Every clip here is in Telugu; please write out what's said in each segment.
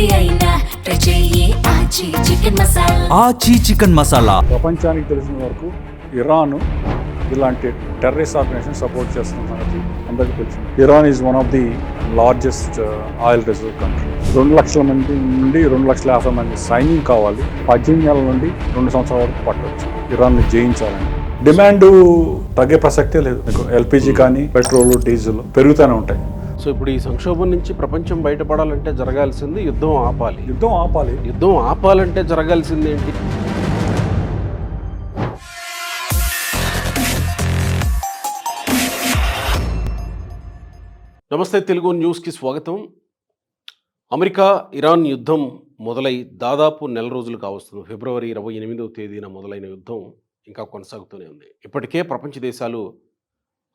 ఏది అయినా ట్రై చెయ్యి ఆచి చికెన్ మసాలా. ఆచి చికెన్ మసాలా. ప్రపంచానికి తెలిసిన వరకు ఇరాన్ ఇలాంటి టెర్రరిస్ట్ ఆర్గనైజేషన్ సపోర్ట్ చేస్తున్న సంగతి అందరికీ తెలిసింది. Iran is one of the largest oil reserve country. 2 లక్షల మంది నుండి 2,50,000 మంది సైన్యం కావాలి. 18 నెలల నుండి 2 సంవత్సరాల వరకు పట్టవచ్చు ఇరాన్ని జయించాలని. డిమాండ్ తగ్గే ప్రసక్తే లేదు. మీకు ఎల్పిజి కానీ పెట్రోల్ డీజిల్ పెరుగుతూనే ఉంటాయి. సో ఇప్పుడు ఈ సంక్షోభం నుంచి ప్రపంచం బయటపడాలంటే జరగాల్సింది యుద్ధం ఆపాలి. యుద్ధం ఆపాలంటే జరగాల్సింది ఏంటి? నమస్తే, తెలుగు న్యూస్కి స్వాగతం. అమెరికా ఇరాన్ యుద్ధం మొదలై దాదాపు నెల రోజులు కావస్తుంది. ఫిబ్రవరి 28వ తేదీన మొదలైన యుద్ధం ఇంకా కొనసాగుతూనే ఉంది. ఇప్పటికే ప్రపంచ దేశాలు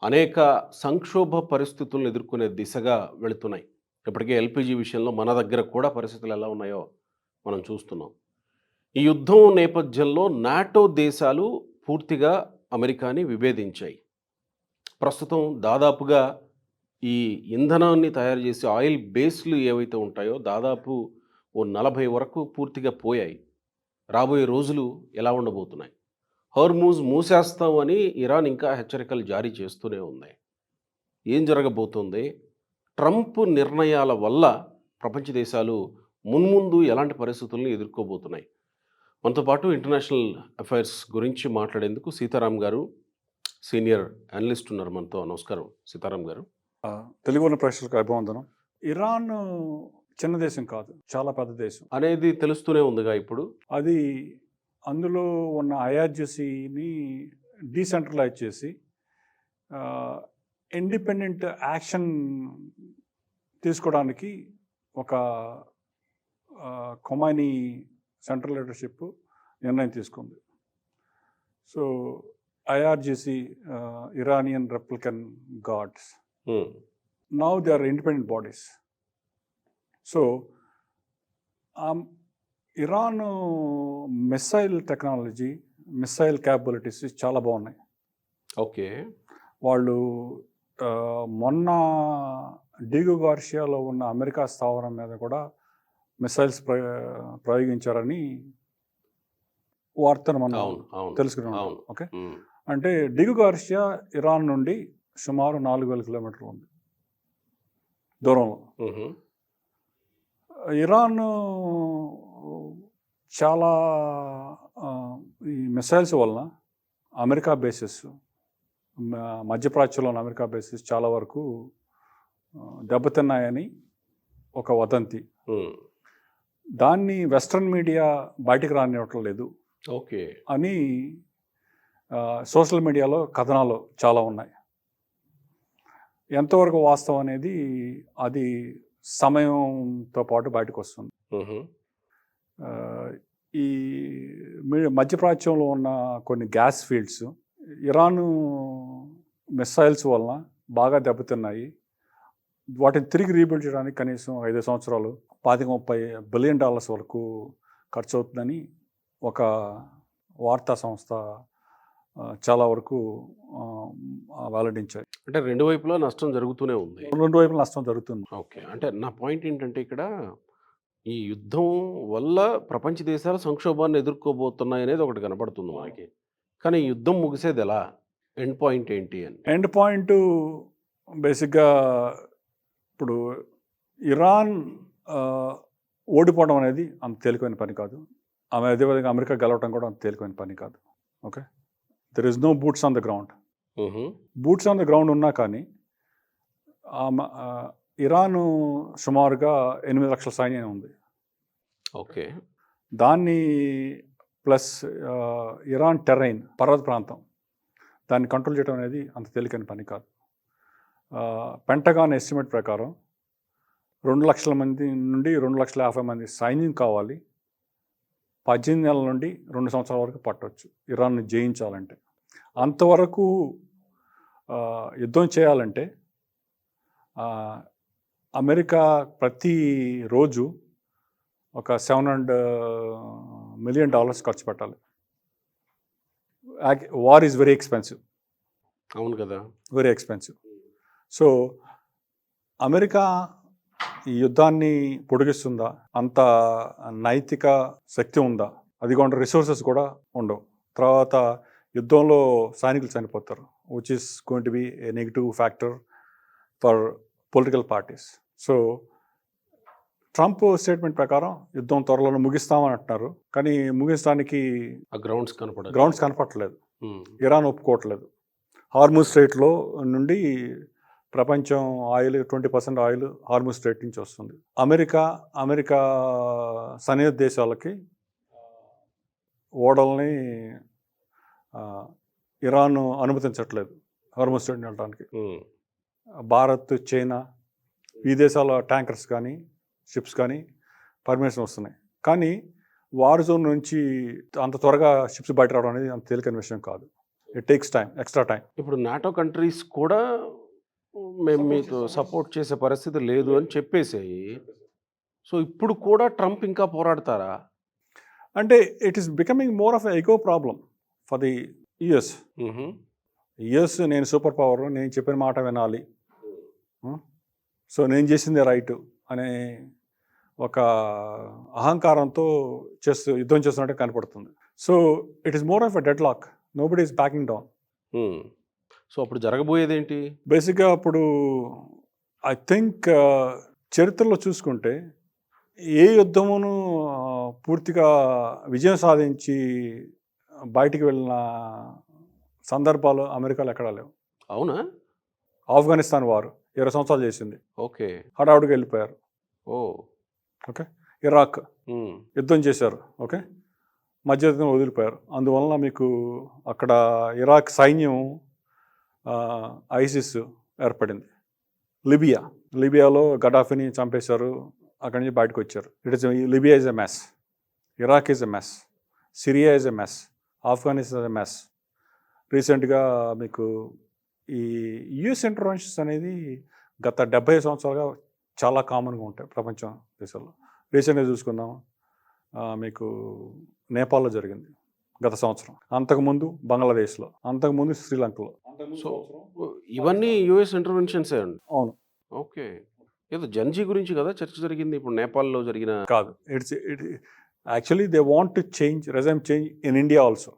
అనేక సంక్షోభ పరిస్థితులను ఎదుర్కొనే దిశగా వెళుతున్నాయి. ఇప్పటికే ఎల్పిజి విషయంలో మన దగ్గర కూడా పరిస్థితులు ఎలా ఉన్నాయో మనం చూస్తున్నాం. ఈ యుద్ధం నేపథ్యంలో నాటో దేశాలు పూర్తిగా అమెరికాని విభేదించాయి. ప్రస్తుతం దాదాపుగా ఈ ఇంధనాన్ని తయారు చేసే ఆయిల్ బేస్లు ఏవైతే ఉంటాయో దాదాపు 40 వరకు పూర్తిగా పోయాయి. రాబోయే రోజులు ఎలా ఉండబోతున్నాయి? హోర్ముజ్ మూసేస్తామని ఇరాన్ ఇంకా హెచ్చరికలు జారీ చేస్తూనే ఉంది. ఏం జరగబోతుంది? ట్రంప్ నిర్ణయాల వల్ల ప్రపంచ దేశాలు మున్ముందు ఎలాంటి పరిస్థితులను ఎదుర్కోబోతున్నాయి? మనతో పాటు ఇంటర్నేషనల్ అఫైర్స్ గురించి మాట్లాడేందుకు సీతారాం గారు, సీనియర్ అనలిస్ట్ ఉన్నారు మనతో. నమస్కారం సీతారాం గారు. తెలుగు ఉన్న ప్రేక్షకులకు అభివందనం. ఇరాన్ చిన్న దేశం కాదు, చాలా పెద్ద దేశం అనేది తెలుస్తూనే ఉందిగా ఇప్పుడు. అది అందులో ఉన్న ఐఆర్జీసీని డీసెంట్రలైజ్ చేసి ఇండిపెండెంట్ యాక్షన్ తీసుకోవడానికి ఒక ఖొమైనీ సెంట్రల్ లీడర్షిప్ నిర్ణయం తీసుకుంది. So IRGC, Iranian Republican guards, now they are independent bodies. So Iran missile technology, missile capabilities చాలా బాగున్నాయి. ఓకే, వాళ్ళు మొన్న డిగో గార్షియాలో ఉన్న అమెరికా స్థావరం మీద కూడా మిసైల్స్ ప్రయోగించారని వార్తను మనం తెలుసుకున్నాం. ఓకే, అంటే డిగో గార్షియా ఇరాన్ నుండి సుమారు 4,000 కిలోమీటర్లు ఉంది దూరంలో. ఇరాన్ చాలా ఈ మిసైల్స్ వలన అమెరికా బేసెస్, మధ్యప్రాచ్యంలోని అమెరికా బేసెస్ చాలా వరకు దెబ్బతిన్నాయని ఒక వదంతి. దాన్ని వెస్ట్రన్ మీడియా బయటకు రానివ్వటం లేదు ఓకే అని సోషల్ మీడియాలో కథనాలు చాలా ఉన్నాయి. ఎంతవరకు వాస్తవం అనేది అది సమయంతో పాటు బయటకు వస్తుంది. ఈ మధ్యప్రాచ్యంలో ఉన్న కొన్ని గ్యాస్ ఫీల్డ్స్ ఇరాన్ మిసైల్స్ వలన బాగా దెబ్బతిన్నాయి. వాటిని తిరిగి రీబిల్డ్ చేయడానికి కనీసం 5 సంవత్సరాలు $25-30 బిలియన్ వరకు ఖర్చు అవుతుందని ఒక వార్తా సంస్థ చాలా వరకు వెల్లడించాయి. అంటే రెండు వైపులా నష్టం జరుగుతూనే ఉంది. రెండు వైపులా నష్టం జరుగుతుంది. ఓకే, అంటే నా పాయింట్ ఏంటంటే ఇక్కడ ఈ యుద్ధం వల్ల ప్రపంచ దేశాలు సంక్షోభాన్ని ఎదుర్కోబోతున్నాయి అనేది ఒకటి కనపడుతుంది మనకి. కానీ యుద్ధం ముగిసేది ఎలా? ఎండ్ పాయింట్ ఏంటి అని? ఎండ్ పాయింట్ బేసిక్గా ఇప్పుడు ఇరాన్ ఓడిపోవడం అనేది అంత తేలికైన పని కాదు. అదేవిధంగా అమెరికా గెలవడం కూడా అంత తేలికైన పని కాదు. Okay, there is no boots on the ground. Boots on the ground ఉన్నా కానీ ఇరాన్ సుమారుగా 8 లక్షల సైన్యం ఉంది. ఓకే, దాన్ని ప్లస్ ఇరాన్ టెర్రైన్, పర్వత ప్రాంతం, దాన్ని కంట్రోల్ చేయడం అనేది అంత తేలికైన పని కాదు. పెంటగాన్ ఎస్టిమేట్ ప్రకారం 2 లక్షల మంది నుండి 2,50,000 మంది సైన్యం కావాలి. 18 నెలల నుండి 2 సంవత్సరాల వరకు పట్టవచ్చు ఇరాన్ని జయించాలంటే. అంతవరకు యుద్ధం చేయాలంటే అమెరికా ప్రతిరోజు ఒక $700 మిలియన్ ఖర్చు పెట్టాలి. War is very expensive. అవును కదా, వెరీ ఎక్స్పెన్సివ్. సో అమెరికా ఈ యుద్ధాన్ని పొడిగిస్తుందా, అంత నైతిక శక్తి ఉందా, అది కూడా రిసోర్సెస్ కూడా ఉండవు. తర్వాత యుద్ధంలో సైనికులు చనిపోతారు, which is going to be A negative factor for political parties. So Trump statement ప్రకారం యుద్ధం త్వరలో ముగిస్తామని అంటున్నారు, కానీ ముగించడానికి ఆ గ్రౌండ్స్ కనపడలేదు. ఇరాన్ ఒప్పుకోవట్లేదు. హార్ముజ్ స్ట్రైట్లో నుండి ప్రపంచం ఆయిల్ 20% ఆయిల్ హార్ముజ్ స్ట్రైట్ నుంచి వస్తుంది. అమెరికా సన్నిహిత దేశాలకి ఓడల్ని ఇరాన్ అనుమతించట్లేదు హార్ముజ్ స్ట్రైట్ని వెళ్ళడానికి. భారత్, చైనా ఈ దేశాల ట్యాంకర్స్ కానీ షిప్స్ కానీ పర్మిషన్ వస్తున్నాయి, కానీ వార్ జోన్ నుంచి అంత త్వరగా షిప్స్ బయట రావడం అనేది అంత తేలికైన విషయం కాదు. It takes time, extra time. ఇప్పుడు నాటో కంట్రీస్ కూడా మేము మీకు సపోర్ట్ చేసే పరిస్థితి లేదు అని చెప్పేసాయి. సో ఇప్పుడు కూడా ట్రంప్ ఇంకా పోరాడతారా? అంటే it is becoming more of ago problem for the US. US నేను సూపర్ పవర్, నేను చెప్పిన మాట వినాలి, సో నేను చేసిందే రైట్ అనే ఒక అహంకారంతో యుద్ధం చేస్తున్నట్టు కనపడుతుంది. So it is more of a deadlock, nobody is backing down. So అప్పుడు జరగబోయేది ఏంటి? బేసిక్గా అప్పుడు ఐ థింక్ చరిత్రలో చూసుకుంటే ఏ యుద్ధమును పూర్తిగా విజయం సాధించి బయటికి వెళ్ళిన సందర్భాలు అమెరికాలో ఎక్కడా లేవు. అవునా? ఆఫ్ఘనిస్తాన్ వారు 20 సంవత్సరాలు చేసింది, ఓకే, హడావుడికి వెళ్ళిపోయారు. ఓకే, ఇరాక్ యుద్ధం చేశారు, ఓకే, మధ్యయుద్ధం వదిలిపోయారు. అందువలన మీకు అక్కడ ఇరాక్ సైన్యం ఐసిస్ ఏర్పడింది. లిబియాలో గడాఫీని చంపేశారు, అక్కడి నుంచి బయటకు వచ్చారు. Libya is a mess, Iraq is a mess, Syria is a mess, Afghanistan is a mess. రీసెంట్గా మీకు ఈ యుఎస్ ఇంటర్వెన్షన్స్ అనేది గత 70 సంవత్సరాలుగా చాలా కామన్గా ఉంటాయి ప్రపంచం దేశాల్లో. రీసెంట్గా చూసుకుందాం, మీకు నేపాల్లో జరిగింది గత సంవత్సరం, అంతకుముందు బంగ్లాదేశ్లో, అంతకుముందు శ్రీలంకలో. సో ఇవన్నీ యుఎస్ ఇంటర్వెన్షన్సే అండి? అవును. ఓకే, ఏదో జన్జీ గురించి కదా చర్చ జరిగింది ఇప్పుడు నేపాల్లో జరిగిన? కాదు, it actually they want to regime change in India also.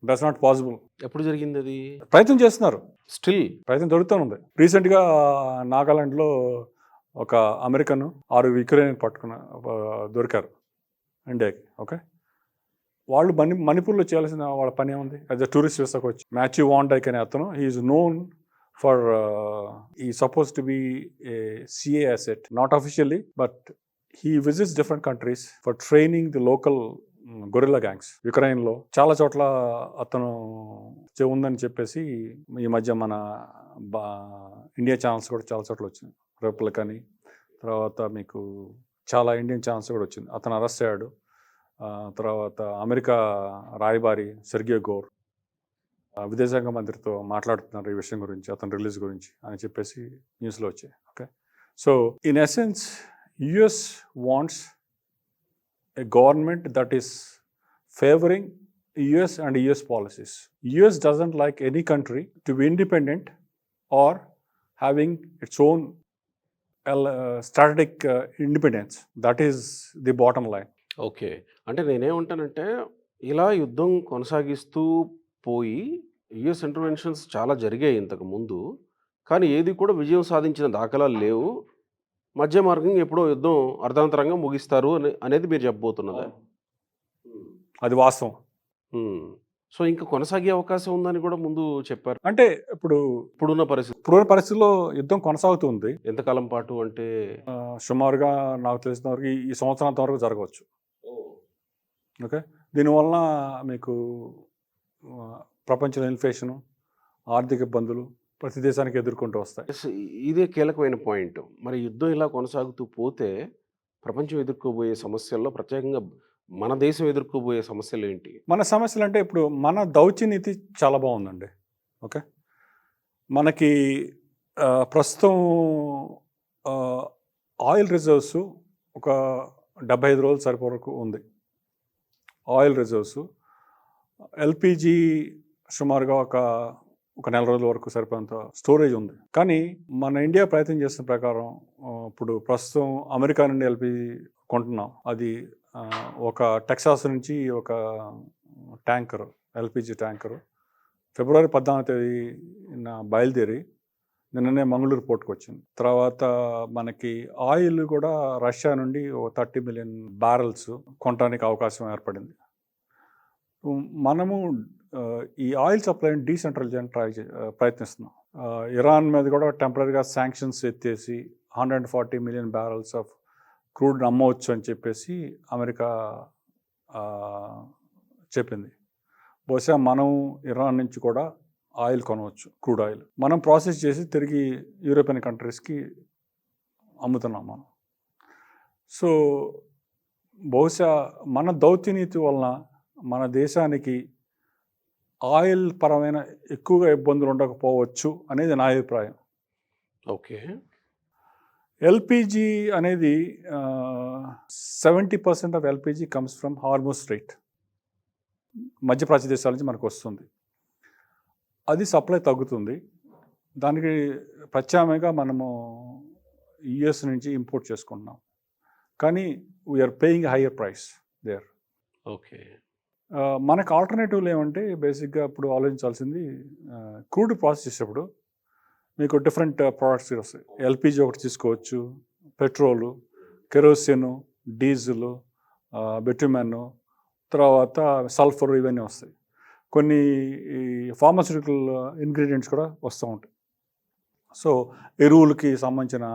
That's not possible. ఎప్పుడు జరిగింది అది? ప్రయత్నం చేస్తున్నారు, స్టిల్ ప్రయత్నం జరుగుతూ ఉంది. రీసెంట్గా నాగాలాండ్లో ఒక అమెరికన్ 6 యుక్రెయిన్ దొరికారు ఇండియాకి. ఓకే, వాళ్ళు మణిపూర్లో చేయాల్సిన వాళ్ళ పని ఏముంది? యాజ్ అ టూరిస్ట్ వీసాకి వచ్చి మాథ్యూ వాన్ డైక్ అనే అతను, హీఈస్ నోన్ ఫర్ ఈ suppose to be a CIA asset, not officially, but he visits different countries for training the local guerrilla gangs. యుక్రెయిన్లో చాలా చోట్ల అతను ఉందని చెప్పేసి ఈ మధ్య మన ఇండియా ఛానల్స్ కూడా చాలా చోట్ల వచ్చింది, రిపబ్లిక్ అని, తర్వాత మీకు చాలా ఇండియన్ ఛానల్స్ కూడా వచ్చింది. అతను అరెస్ట్ అయ్యాడు. తర్వాత అమెరికా రాయబారి సెర్గియో గోర్ విదేశాంగ మంత్రితో మాట్లాడుతున్నారు ఈ విషయం గురించి, అతని రిలీజ్ గురించి అని చెప్పేసి న్యూస్లో వచ్చాయి. Okay, so in essence US wants a government that is favoring US and US policies. US doesn't like any country to be independent or having its own strategic independence. That is the bottom line. Okay, అంటే నేనేమంటానంటే ఇలా యుద్ధం కొనసాగిస్తూ పోయి యుఎస్ ఇంటర్వెన్షన్స్ చాలా జరిగాయి ఇంతకు ముందు, కానీ ఏది కూడా విజయం సాధించిన దాఖలాలు లేవు. మధ్య మార్గం ఎప్పుడో యుద్ధం అర్ధాంతరంగా ముగిస్తారు అనేది మీరు చెప్పబోతున్నదా? అది వాస్తవం. సో ఇంకా కొనసాగే అవకాశం ఉందని కూడా ముందు చెప్పారు. అంటే ఇప్పుడున్న పరిస్థితుల్లో యుద్ధం కొనసాగుతుంది. ఎంతకాలం పాటు అంటే సుమారుగా నాకు తెలిసిన వరకు ఈ సంవత్సరాంతం వరకు జరగవచ్చు. ఓకే, దీనివలన మీకు ప్రపంచంలో ఇన్ఫ్లేషను, ఆర్థిక ఇబ్బందులు ప్రతి దేశానికి ఎదుర్కొంటూ వస్తాయి. ఇదే కీలకమైన పాయింట్. మరి యుద్ధం ఇలా కొనసాగుతూ పోతే ప్రపంచం ఎదుర్కోబోయే సమస్యల్లో ప్రత్యేకంగా మన దేశం ఎదుర్కోబోయే సమస్యలు ఏంటి? మన సమస్యలు అంటే ఇప్పుడు మన దౌత్యనీతి చాలా బాగుందండి. ఓకే, మనకి ప్రస్తుతం ఆయిల్ రిజర్వ్స్ ఒక 75 రోజులు సరిపోరకు ఉంది. ఆయిల్ రిజర్వ్స్, ఎల్పిజి సుమారుగా ఒక ఒక నెల రోజుల వరకు సరిపోయేంత స్టోరేజ్ ఉంది. కానీ మన ఇండియా ప్రయత్నం చేసిన ప్రకారం ఇప్పుడు ప్రస్తుతం అమెరికా నుండి ఎల్పిజి కొంటున్నాం. అది ఒక టెక్సాస్ నుంచి ఒక ట్యాంకర్, ఎల్పిజి ట్యాంకరు ఫిబ్రవరి 14వ తేదీన బయలుదేరి నిన్ననే మంగళూరు పోర్టుకు వచ్చింది. తర్వాత మనకి ఆయిల్ కూడా రష్యా నుండి 30 మిలియన్ బ్యారల్స్ కొనడానికి అవకాశం ఏర్పడింది. మనము ఈ ఆయిల్ సప్లైని డీసెంట్రలైజేషన్ ప్రయత్నిస్తున్నాం. ఇరాన్ మీద కూడా టెంపరీగా శాంక్షన్స్ ఎత్తేసి 140 మిలియన్ బ్యారల్స్ ఆఫ్ క్రూడ్ అమ్మవచ్చు అని చెప్పేసి అమెరికా చెప్పింది. బహుశా మనం ఇరాన్ నుంచి కూడా ఆయిల్ కొనవచ్చు, క్రూడ్ ఆయిల్. మనం ప్రాసెస్ చేసి తిరిగి యూరోపియన్ కంట్రీస్కి అమ్ముతున్నాం మనం. సో బహుశా మన దౌత్యనీతి వలన మన దేశానికి ఆయిల్ పరమైన ఎక్కువగా ఇబ్బందులు ఉండకపోవచ్చు అనేది నా అభిప్రాయం. ఓకే. ఎల్పిజి అనేది 70% of LPG comes from Hormuz strait, మధ్యప్రాచ్య దేశాల నుంచి మనకు వస్తుంది. అది సప్లై తగ్గుతుంది. దానికి ప్రత్యామ్నాయంగా మనము యుఎస్ నుంచి ఇంపోర్ట్ చేసుకుంటున్నాం. కానీ we're paying higher price there. Okay. మనకు ఆల్టర్నేటివ్లు ఏమంటే బేసిక్గా ఇప్పుడు ఆలోచించాల్సింది, క్రూడ్ ప్రాసెస్ చేసేటప్పుడు మీకు డిఫరెంట్ ప్రోడక్ట్స్ వస్తాయి. ఎల్పిజి ఒకటి తీసుకోవచ్చు, పెట్రోలు, కెరోసిన్, డీజిల్, బిట్యుమెన్, తర్వాత సల్ఫర్, ఇవన్నీ వస్తాయి. కొన్ని ఫార్మాస్యూటికల్ ఇంగ్రీడియంట్స్ కూడా వస్తూ ఉంటాయి. సో ఎరువులకి సంబంధించిన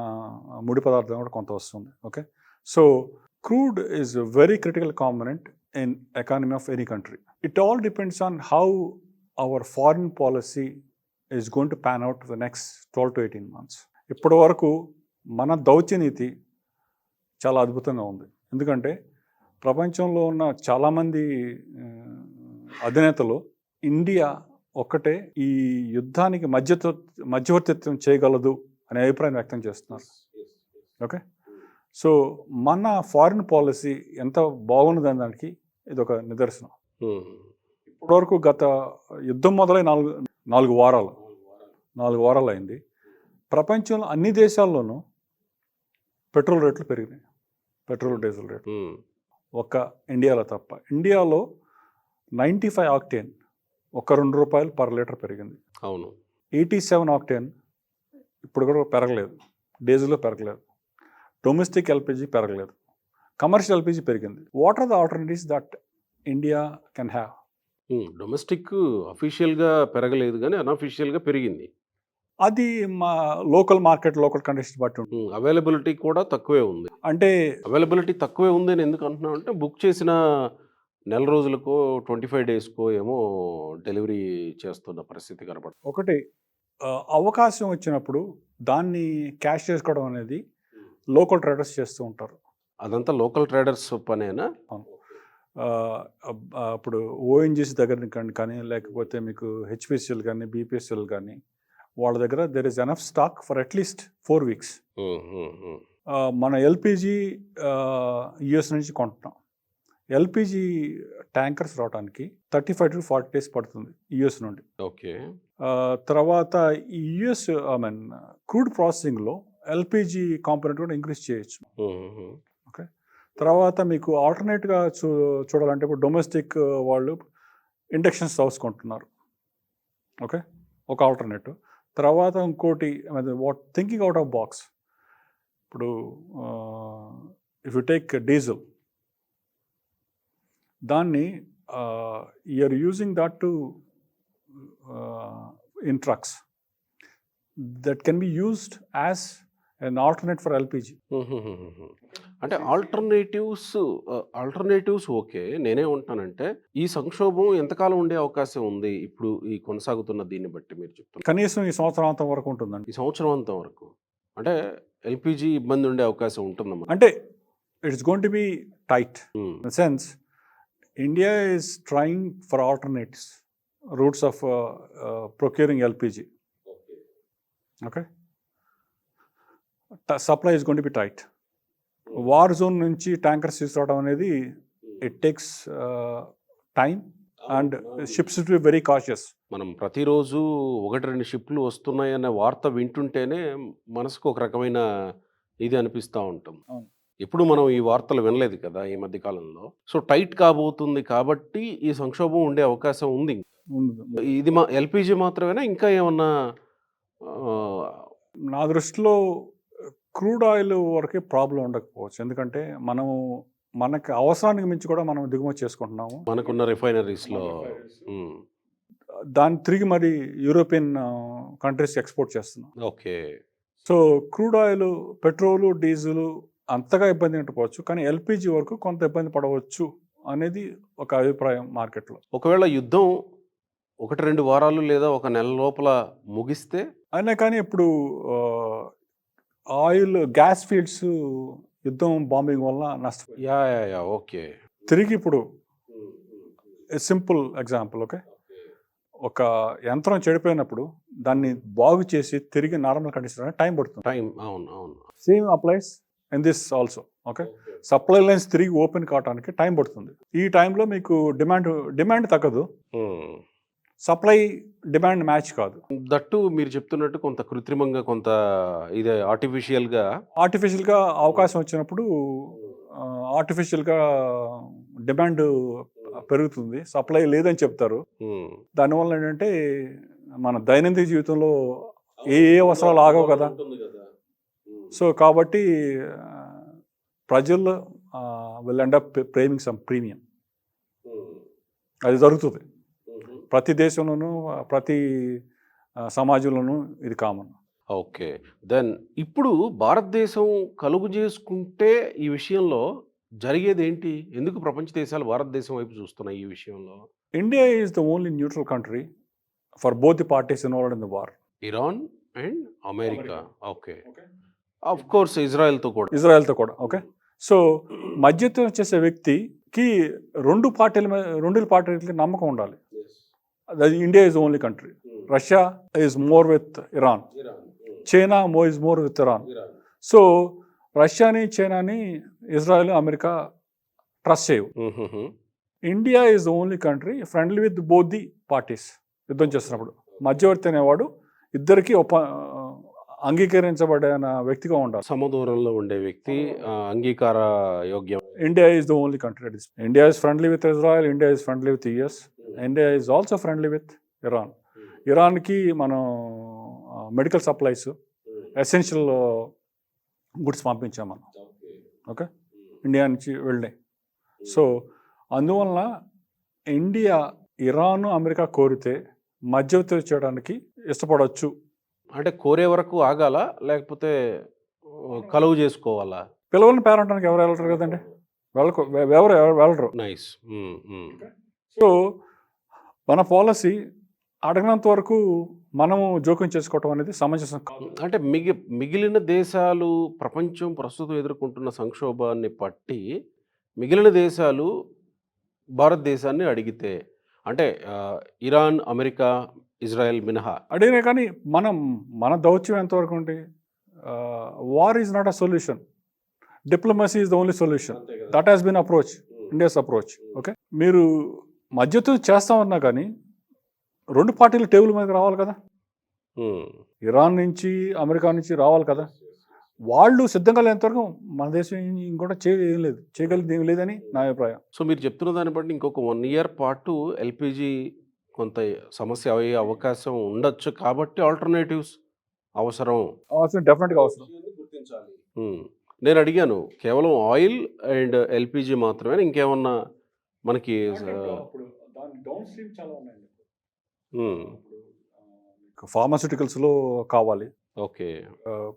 ముడి పదార్థం కూడా కొంత వస్తుంది. Okay. So crude is a very critical component in economy of any country. It all depends on how our foreign policy is going to pan out for the next 12 to 18 months. ఇప్పటి వరకు మన దౌత్యనీతి చాలా అద్భుతంగా ఉంది. ఎందుకంటే ప్రపంచంలో ఉన్న చాలామంది అధినేతలు ఇండియా ఒక్కటే ఈ యుద్ధానికి మధ్యవర్తిత్వం చేయగలదు అనే అభిప్రాయం వ్యక్తం చేస్తున్నారు. ఓకే. సో మన ఫారిన్ పాలసీ ఎంత బాగున్నదని దానికి ఇది ఒక నిదర్శనం. ఇప్పటివరకు గత యుద్ధం మొదలై 4 వారాలు అయింది. ప్రపంచంలో అన్ని దేశాల్లోనూ పెట్రోల్ రేట్లు పెరిగినాయి, పెట్రోల్ డీజిల్ రేట్లు, ఒక్క ఇండియాలో తప్ప. ఇండియాలో 95 ఆక్టేన్ ఒక ₹2 పర్ లీటర్ పెరిగింది. అవును. 87 ఆక్టేన్ ఇప్పుడు కూడా పెరగలేదు, డీజిల్లో పెరగలేదు. డొమెస్టిక్ ఎల్పిజి పెరగలేదు, కమర్షియల్ ఎల్పిజి పెరిగింది. What are the alternatives that India can have? Domestic అఫీషియల్గా పెరగలేదు కానీ అన్అఫీషియల్గా పెరిగింది. అది మా లోకల్ మార్కెట్, లోకల్ కండిషన్ బట్టి ఉంటుంది. అవైలబిలిటీ కూడా తక్కువే ఉంది. అంటే అవైలబిలిటీ తక్కువే ఉంది అని ఎందుకు అంటున్నాం అంటే, బుక్ చేసిన నెల రోజులకో 25 డేస్కో ఏమో డెలివరీ చేస్తున్న పరిస్థితి కనపడుతుంది. ఒకటి అవకాశం వచ్చినప్పుడు దాన్ని క్యాష్ చేసుకోవడం అనేది లోకల్ ట్రేడర్స్ చేస్తూ ఉంటారు. అదంతా లోకల్ ట్రేడర్స్ పనేనా? ఇప్పుడు ఓఎన్జీసీ దగ్గర కానీ లేకపోతే మీకు హెచ్పిసిఎల్ కానీ బీపీఎస్ఎల్ కానీ వాళ్ళ దగ్గర there is enough stock for at least 4 weeks. మన ఎల్పిజి యుఎస్ నుంచి కొంటున్నాం. ఎల్పిజి ట్యాంకర్స్ రావడానికి 35 to 40 డేస్ పడుతుంది యుఎస్ నుండి. ఓకే. తర్వాత ఈ యుఎస్ క్రూడ్ ప్రాసెసింగ్లో ఎల్పిజి కాంపోనెంట్ కూడా ఇంక్రీజ్ చేయొచ్చు. ఓకే. తర్వాత మీకు ఆల్టర్నేట్గా చూడాలంటే ఇప్పుడు డొమెస్టిక్ వాళ్ళు ఇండక్షన్ స్టవ్స్ కొంటున్నారు. ఓకే, ఒక ఆల్టర్నేటివ్. తర్వాత ఇంకోటి థింకింగ్ అవుట్ ఆఫ్ బాక్స్. ఇప్పుడు ఇఫ్ యు టేక్ డీజిల్, దాన్ని you're using that to in trucks that can be used as an alternate for LPG. అంటే ఆల్టర్నేటివ్స్ ఓకే. నేనే ఉంటానంటే ఈ సంక్షోభం ఎంతకాలం ఉండే అవకాశం ఉంది ఇప్పుడు ఈ కొనసాగుతున్న దీన్ని బట్టి మీరు చెప్తున్నారు? కనీసం ఈ సంవత్సరాంతం వరకు ఉంటుందండి. ఈ సంవత్సరాంతం వరకు అంటే ఎల్పిజి ఇబ్బంది ఉండే అవకాశం ఉంటుందమ్మా? అంటే it's going to be tight in sense India is trying for alternatives roots of procuring LPG. Okay, supply is going to be tight. War zone నుంచి ట్యాంకర్స్ తీసుకురావడం అనేది it takes time and ships to be very cautious. మనం ప్రతిరోజు 1, 2 షిప్‌లు వస్తున్నాయన్న వార్త వింటుంటేనే మనసుకు ఒక రకమైన ఇది అనిపిస్తా ఉంటుంది. అవును. ఎప్పుడు మనం ఈ వార్తలు వినలేదు కదా! ఈ మధ్య కాలంలో. సో, టైట్ కాబోతుంది కాబట్టి ఈ సంక్షోభం ఉండే అవకాశం ఉంది. ఉండదు. ఇది ఎల్‌పీజీ మాత్రమేనా? ఇంకా ఏమన్నా ఆహ్, నా దృష్టిలో క్రూడ్ ఆయిల్ వరకే ప్రాబ్లమ్ ఉండకపోవచ్చు. ఎందుకంటే మనకి అవసరానికి మించి కూడా మనం దిగుమతి చేసుకుంటున్నాము. మనకున్న రిఫైనరీస్‌లో హ్మ్. దాన్ని తిరిగి మరి యూరోపియన్ కంట్రీస్‌కి ఎక్స్‌పోర్ట్ చేస్తున్నాం. Okay. So, crude oil, petrol, diesel అంతగా ఇబ్బంది ఉండకపోవచ్చు. కానీ ఎల్‌పీజీ వరకు కొంత ఇబ్బంది పడవచ్చు అనేది ఒక అభిప్రాయం మార్కెట్‌లో. ఒకవేళ యుద్ధం 1, 2 వారాలు లేదా ఒక నెల లోపల ముగిస్తే అయినా కానీ ఇప్పుడు గ్యాస్ ఫీల్డ్స్ యుద్ధం బాంబింగ్ వలన నష్టపోయాయి. యాహ్! ఓకే. తిరిగి ఇప్పుడు సింపుల్ ఎగ్జాంపుల్ ఓకే. ఒక యంత్రం చెడిపోయినప్పుడు దాన్ని బాగు చేసి తిరిగి నార్మల్ కండిషన్ టైం పడుతుంది. అవును. Same applies in this also okay. Supply lines తిరిగి ఓపెన్ కావడానికి టైం పడుతుంది. ఈ టైంలో మీకు డిమాండ్ తగ్గదు. హ్మ్. సప్లై డిమాండ్ మ్యాచ్ కాదు. దట్టు మీరు చెప్తున్నట్టు కొంత కృత్రిమంగా కొంత ఇది ఆర్టిఫిషియల్‌గా ఆర్టిఫిషియల్‌గా అవకాశం వచ్చినప్పుడు ఆర్టిఫిషియల్‌గా డిమాండ్ పెరుగుతుంది. సప్లై లేదని చెప్తారు. హ్మ్. దానివల్ల ఏంటంటే మన దైనందిన జీవితంలో ఏ అవసరాలు ఆగవు కదా. సో కాబట్టి ప్రజలు will end up paying some premium. అది జరుగుతుంది ప్రతి దేశంలోనూ, ప్రతి సమాజంలోనూ ఇది కామన్. ఓకే. దెన్ ఇప్పుడు భారతదేశం కలుగు చేసుకుంటే ఈ విషయంలో జరిగేదేంటి? ఎందుకు ప్రపంచ దేశాలు భారతదేశం వైపు చూస్తున్నాయి ఈ విషయంలో? India is the only neutral country for both the parties involved in the war. Iran and America. Okay. Of course ఇజ్రాయెల్‌తో కూడా. ఇజ్రాయెల్తో కూడా ఓకే. సో మధ్యత్వం చేసే వ్యక్తికి రెండు పార్టీలకి నమ్మకం ఉండాలి. India is only country. Russia is more with Iran. China is more with Iran. So రష్యాని, చైనాని ఇజ్రాయెల్, అమెరికా ట్రస్ట్ చేయవు. India is the only country friendly with both the parties. యుద్ధం చేస్తున్నప్పుడు మధ్యవర్తి అనేవాడు ఇద్దరికి అంగీకరించబడిన వ్యక్తిగా ఉండాలి. సమదూరంలో ఉండే వ్యక్తి అంగీకార యోగ్యం. India is the only country. India is friendly with Israel, India is friendly with US, India is also friendly with Iran. ఇరాన్కి మనం మెడికల్ సప్లైస్, ఎసెన్షియల్ గుడ్స్ పంపించాం మనం ఓకే, ఇండియా నుంచి వెళ్ళినాయి. సో అందువలన ఇండియా ఇరాన్, అమెరికా కోరితే మధ్యవర్తి చేయడానికి ఇష్టపడవచ్చు. అంటే కోరే వరకు ఆగాలా? లేకపోతే కలువు చేసుకోవాలా? పిల్లల్ని పేరంటానికి ఎవరు వెళ్ళరు కదండి, ఎవరు వెళ్ళరు. నైస్. సో మన పాలసీ అడగనంత వరకు మనము జోక్యం చేసుకోవటం అనేది సమంజసం కాదు. అంటే మిగిలిన దేశాలు ప్రపంచం ప్రస్తుతం ఎదుర్కొంటున్న సంక్షోభాన్ని పట్టి మిగిలిన దేశాలు భారతదేశాన్ని అడిగితే అంటే ఇరాన్, అమెరికా, ఇజ్రాయెల్ మినహా అడిగినా కానీ మన దౌత్యం ఎంతవరకు ఉంది? War is not a solution, diplomacy is the only solution. That has been approach, India's approach okay. మీరు మధ్యతో చేస్తామన్నా కానీ రెండు పార్టీలు టేబుల్ మీదకి రావాలి కదా. ఇరాన్ నుంచి, అమెరికా నుంచి రావాలి కదా. వాళ్ళు సిద్ధంగా లేనంతవరకు మన దేశం ఇంకోటి చేయగలిగింది ఏం లేదని నా అభిప్రాయం. సో మీరు చెప్తున్న దాన్ని బట్టి ఇంకొక 1 ఇయర్ పాటు ఎల్పిజి కొంత సమస్య అయ్యే అవకాశం ఉండొచ్చు కాబట్టి ఆల్టర్నేటివ్స్ అవసరం. డెఫినెట్గా అవసరం. నేను అడిగాను కేవలం ఆయిల్ అండ్ ఎల్పిజి మాత్రమే, ఇంకేమన్నా మనకి ఫార్మాస్యూటికల్స్లో కావాలి, ఓకే,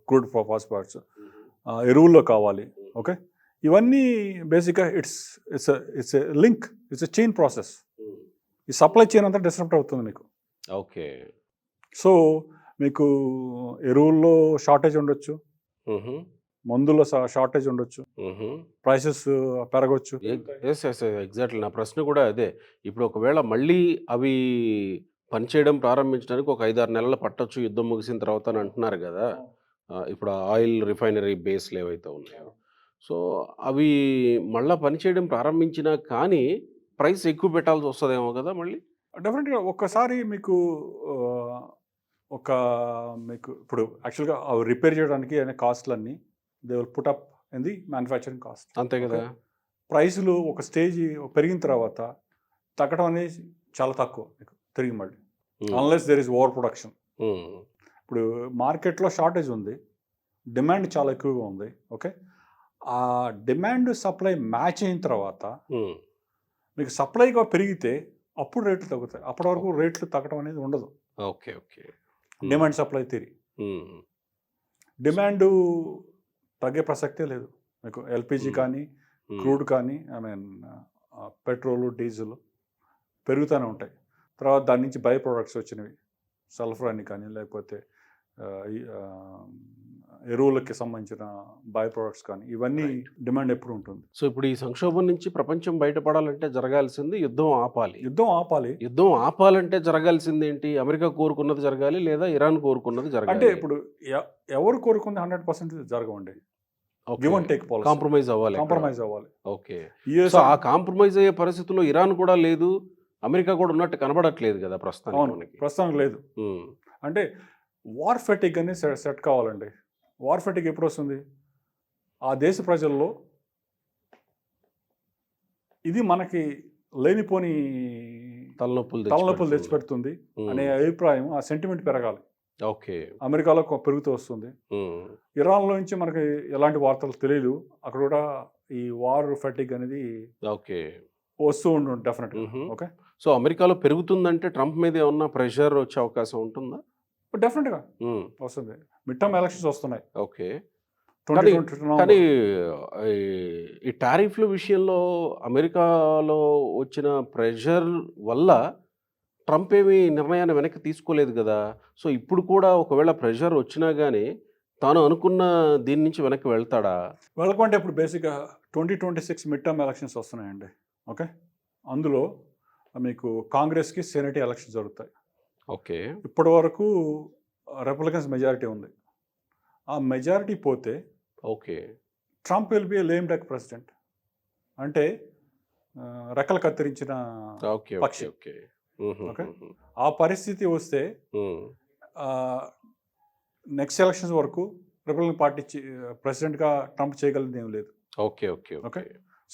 క్రూడ్ ఫాస్ఫేట్స్, ఎరువుల్లో కావాలి ఓకే. ఇవన్నీ బేసిక్గా it's link, it's chain process. ఈ సప్లై చైన్ అంతా డిస్టర్బ్ అవుతుంది మీకు ఓకే. సో మీకు ఎరువుల్లో షార్టేజ్ ఉండొచ్చు, మందుల్లో షార్టేజ్ ఉండొచ్చు, ప్రైసెస్ పెరగవచ్చు. ఎగ్జాక్ట్లీ నా ప్రశ్న కూడా అదే. ఇప్పుడు ఒకవేళ మళ్ళీ అవి పనిచేయడం ప్రారంభించడానికి ఒక 5-6 నెలలు పట్టొచ్చు యుద్ధం ముగిసిన తర్వాత అని అంటున్నారు కదా. ఇప్పుడు ఆయిల్ రిఫైనరీ బేస్లు ఏవైతే ఉన్నాయో, సో అవి మళ్ళీ పనిచేయడం ప్రారంభించినా కానీ ప్రైస్ ఎక్కువ పెట్టాల్సి వస్తుందేమో కదా మళ్ళీ. డెఫినెట్గా ఒక్కసారి మీకు ఆ, ఒక మీకు ఇప్పుడు యాక్చువల్గా రిపేర్ చేయడానికి అనే కాస్ట్లన్నీ they will put up in the manufacturing cost. అంతే కదా. ప్రైసులు ఒక స్టేజ్ పెరిగిన తర్వాత తగ్గడం అనేది చాలా తక్కువ మీకు తిరిగి మళ్ళీ, unless there is over production. ఇప్పుడు మార్కెట్లో షార్టేజ్ ఉంది, డిమాండ్ చాలా ఎక్కువగా ఉంది. ఓకే, ఆ డిమాండ్ సప్లై మ్యాచ్ అయిన తర్వాత మీకు సప్లైగా పెరిగితే అప్పుడు రేట్లు తగ్గుతాయి. అప్పటి వరకు రేట్లు తగ్గడం అనేది ఉండదు. Okay okay. Demand supply theory. Demand తగ్గే ప్రసక్తే లేదు మీకు. ఎల్పిజి కానీ క్రూడ్ కానీ ఐ మీన్ పెట్రోలు డీజిల్ పెరుగుతూనే ఉంటాయి. తర్వాత దాని నుంచి బై ప్రొడక్ట్స్ వచ్చినవి, సల్ఫర్ అని కానీ లేకపోతే ఎరువులకి సంబంధించిన బై ప్రొడక్ట్స్ కానీ ఇవన్నీ డిమాండ్ ఎప్పుడు ఉంటుంది. సో ఇప్పుడు ఈ సంక్షోభం నుంచి ప్రపంచం బయటపడాలంటే జరగాల్సింది యుద్ధం ఆపాలి. యుద్ధం ఆపాలంటే జరగాల్సింది ఏంటి? అమెరికా కోరుకున్నది జరగాలి లేదా ఇరాన్ కోరుకున్నది అంటే జరగాలి? ఇప్పుడు ఎవరు కోరుకుంది 100% జరగవండి. Give and take policy. Compromise అవ్వాలి. కాంప్రమైజ్ అవ్వాలి. ఓకే. యుఎస్ సో ఆ కాంప్రమైజ్ అయ్యే పరిస్థితుల్లో ఇరాన్ కూడా లేదు, అమెరికా కూడా ఉన్నట్టు కనబడట్లేదు కదా ప్రస్తుతానికి. ప్రస్తుతానికి లేదు. అంటే వార్ ఫెటిక్ అనేది సెట్ కావాలండి. వార్ ఫెటిక్ ఎప్పుడు వస్తుంది? ఆ దేశ ప్రజల్లో ఇది మనకి లేనిపోని తలనొప్పులు తెచ్చిపెడుతుంది అనే అభిప్రాయం, ఆ సెంటిమెంట్ పెరగాలి. ఓకే. అమెరికాలో పెరుగుతూ వస్తుంది. ఇరాన్లో నుంచి మనకి ఎలాంటి వార్తలు తెలియదు. అక్కడ కూడా ఈ వార్ ఫెటిక్ అనేది ఓకే వస్తూ ఉంటుంది డెఫినెట్గా. ఓకే, సో అమెరికాలో పెరుగుతుందంటే ట్రంప్ మీద ఏమన్నా ప్రెషర్ వచ్చే అవకాశం ఉంటుందా? డెఫినెట్గా వస్తుంది. మిడ్ టర్మ్ ఎలక్షన్స్ వస్తున్నాయి. ఓకే. 2022 కానీ ఈ టారిఫ్ల విషయంలో అమెరికాలో వచ్చిన ప్రెషర్ వల్ల ట్రంప్ ఏమి నిర్ణయాన్ని వెనక్కి తీసుకోలేదు కదా. సో ఇప్పుడు కూడా ఒకవేళ ప్రెషర్ వచ్చినా కానీ తాను అనుకున్న దీని నుంచి వెనక్కి వెళ్తాడా? వెళ్ళకుంటే ఇప్పుడు బేసిక్గా 2026 మిడ్ టర్మ్ ఎలక్షన్స్ వస్తున్నాయండి. ఓకే, అందులో మీకు కాంగ్రెస్కి సెనేట్ ఎలక్షన్స్ జరుగుతాయి. ఓకే. ఇప్పటి వరకు రిపబ్లికన్స్ మెజారిటీ ఉంది. ఆ మెజారిటీ పోతే okay Trump will be lame duck president. అంటే రెక్కలు కత్తిరించిన పక్షి. ఓకే. ఓకే, ఆ పరిస్థితి వస్తే నెక్స్ట్ ఎలక్షన్స్ వరకు రిపబ్లికన్ పార్టీ ప్రెసిడెంట్గా ట్రంప్ చేయగలిగింది ఏం లేదు. Okay okay okay,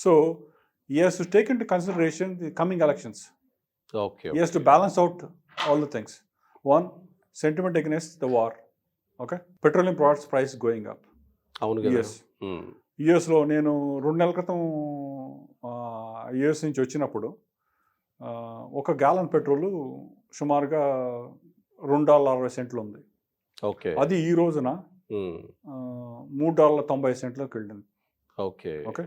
so he has to take into consideration the coming elections. Okay. He has to balance out all the things. One, sentiment against the war. Okay, petroleum products price going up. అవును కదా. యుఎస్లో నేను 2 నెలల క్రితం యుఎస్ నుంచి వచ్చినప్పుడు ఒక గ్యాలన్ పెట్రోలు సుమారుగా $2.60 ఉంది. ఓకే. అది ఈ రోజున $3.90 వెళ్ళింది. Okay. Okay,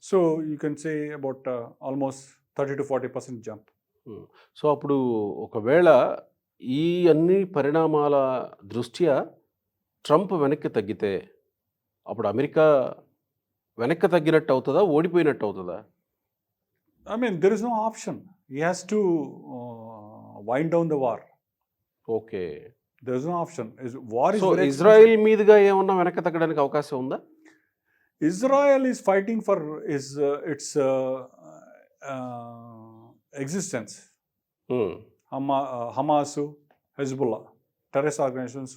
so you can say about almost 30 to 40% jump. So అప్పుడు ఒకవేళ ఈ అన్ని పరిణామాల దృష్ట్యా ట్రంప్ వెనక్కి తగ్గితే అప్పుడు అమెరికా వెనక్కి తగ్గినట్టు అవుతుందా, ఓడిపోయినట్టు అవుతుందా? I mean there is no option. He has to wind down the war. Okay. There is no option. War so Israel మీదుగా ఏమన్నా వెనక్కి తగ్గడానికి అవకాశం ఉందా? Israel is fighting for its existence. Hamas, Hezbollah, terrorist organizations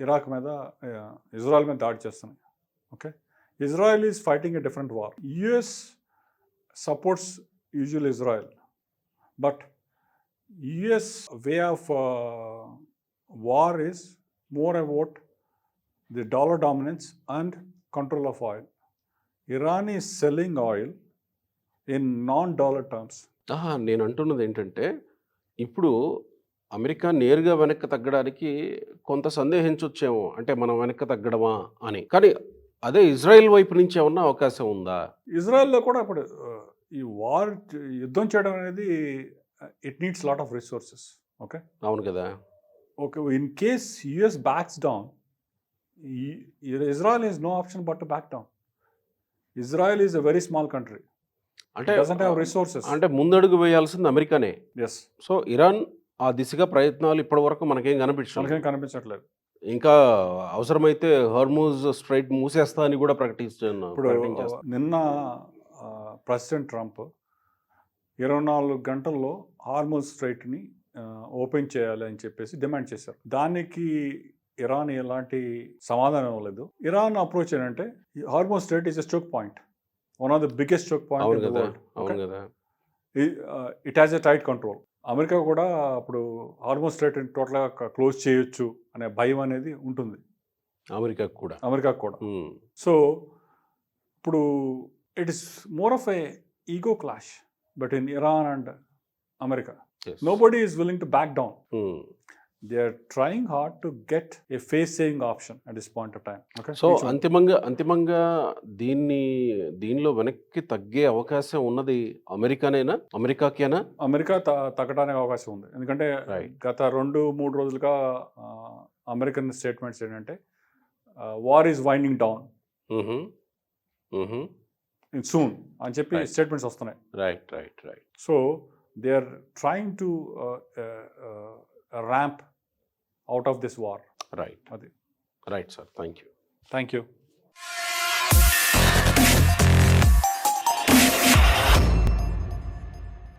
Iraq మీద ఇజ్రాయెల్ మీద దాడి చేస్తున్నాయి. Okay, Israel is fighting a different war. US supports usual Israel, but US way of war is more about the dollar dominance and control of oil. Iran is selling oil in non-dollar terms. నేను అంటున్నది ఏంటంటే ఇప్పుడు అమెరికా నేరుగా వెనక్కి తగ్గడానికి కొంత సందేహించవచ్చేమో, అంటే మనం వెనక్కి తగ్గడమా అని. కానీ అదే ఇజ్రాయెల్ వైపు నుంచి ఏమన్నా అవకాశం ఉందా? ఇజ్రాయెల్లో కూడా ఇప్పుడు ఈ వార్ యుద్ధం చేయడం అనేది it needs lot of resources. Okay, అవును కదా. Okay, in case US backs down, Israel has no option but to back down. Israel is a very small country. అంటే doesn't have resources. అంటే ముందడుగు వేయాల్సింది అమెరికానే. Yes. సో ఇరాన్ ఆ దిశగా ప్రయత్నాలు ఇప్పటి వరకు మనకేం కనిపించట్లేదు. ఇంకా అవసరమైతే హార్మూజ్ స్ట్రైట్ మూసేస్తా అని కూడా ప్రకటిస్తున్నారు. ఇప్పుడు నిన్న ప్రెసిడెంట్ ట్రంప్ 24 గంటల్లో హార్మోజ్ స్ట్రైట్ని ఓపెన్ చేయాలి అని చెప్పేసి డిమాండ్ చేశారు. దానికి ఇరాన్ ఎలాంటి సమాధానం ఇవ్వలేదు. ఇరాన్ అప్రోచ్ ఏంటంటే Hormuz straight is a choke point, one of the biggest choke point అవును ఇన్ ద కదా, వరల్డ్. అవును కదా. It has a tight control. America కూడా అప్పుడు హార్మోజ్ స్ట్రైట్ టోటల్గా క్లోజ్ చేయొచ్చు అనే భయం అనేది ఉంటుంది అమెరికాకు కూడా. అమెరికాకు కూడా. సో ఇప్పుడు it is more of A ego clash between Iran and America. Nobody is willing to back down. They are trying hard to get a face-saving option at this point of time. Okay. So అంతిమంగా దీనిలో వెనక్కి తగ్గే అవకాశం ఉన్నది అమెరికాకేనా? అమెరికా తగ్గడానికి అవకాశం ఉంది. ఎందుకంటే గత 2-3 రోజులుగా అమెరికన్ స్టేట్మెంట్స్ ఏంటంటే war is winding down in soon అని చెప్పి స్టేట్మెంట్స్ వస్తున్నాయి. Right. So they are trying to ramp out of this war. Right, sir. Thank you. Thank you.